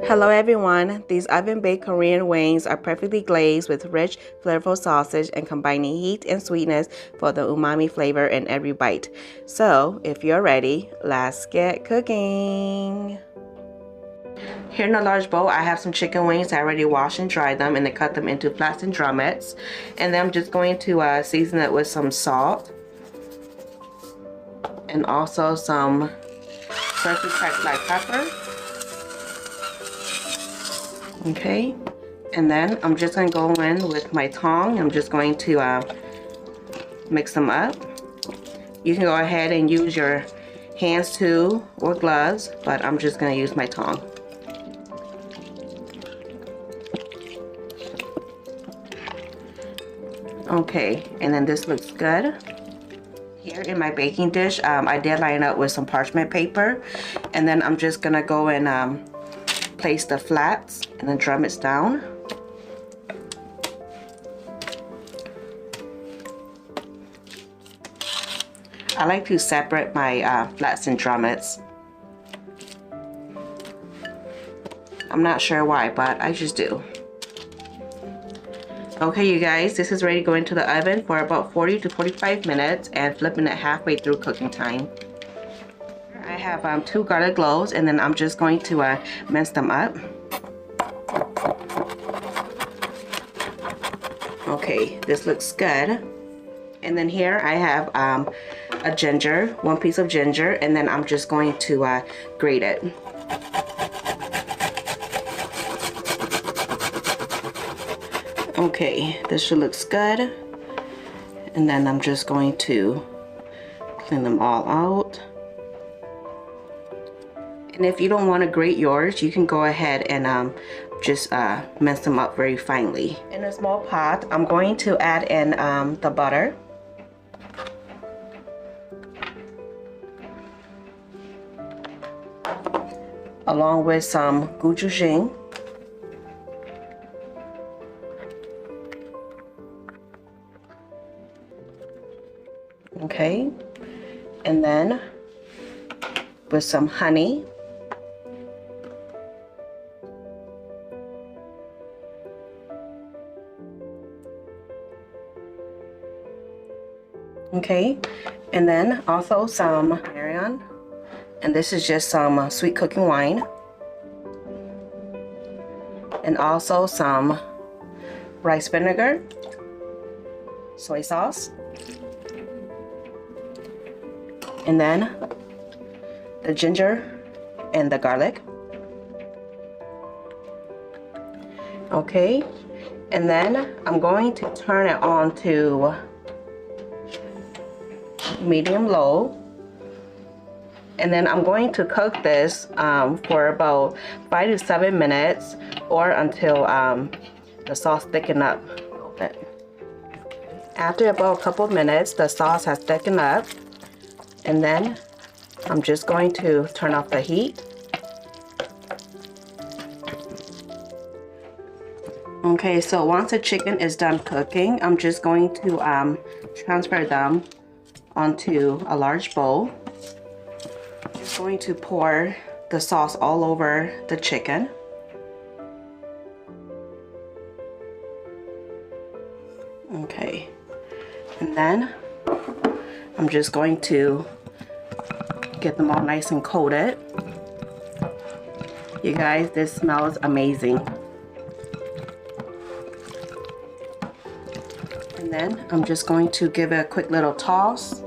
Hello everyone, these oven-baked Korean wings are perfectly glazed with rich, flavorful sausage and combining heat and sweetness for the umami flavor in every bite. So, if you're ready, let's get cooking. Here in a large bowl, I have some chicken wings. I already washed and dried them and then cut them into flats and drumettes. And then I'm just going to season it with some salt and also some freshly cracked black pepper. Okay, and then I'm just going to go in with my tongue. I'm just going to mix them up. You can go ahead and use your hands too or gloves, but I'm just going to use my tongue. Okay, and then this looks good. Here in my baking dish, I did line up with some parchment paper, and then I'm just going to go and place the flats and then drum it down. I like to separate my flats and drumettes. I'm not sure why, but I just do. Okay, you guys, this is ready to go into the oven for about 40 to 45 minutes and flipping it halfway through cooking time. I have 2 garlic cloves, and then I'm just going to mince them up. Okay, this looks good. And then here I have a ginger, 1 piece of ginger, and then I'm just going to grate it. Okay, this should looks good. And then I'm just going to clean them all out. And if you don't want to grate yours, you can go ahead and just mince them up very finely. In a small pot, I'm going to add in the butter. Along with some gochujang. Okay, and then with some honey. Okay, and then also some Mirin, and this is just some sweet cooking wine, and also some rice vinegar, soy sauce, and then the ginger and the garlic. Okay, and then I'm going to turn it on to medium low, and then I'm going to cook this for about 5 to 7 minutes or until the sauce thicken up a little bit. After about a couple of minutes, the sauce has thickened up, and then I'm just going to turn off the heat. Okay, so once the chicken is done cooking, I'm just going to transfer them onto a large bowl. I'm just going to pour the sauce all over the chicken. Okay, and then I'm just going to get them all nice and coated. You guys, this smells amazing. And then I'm just going to give it a quick little toss.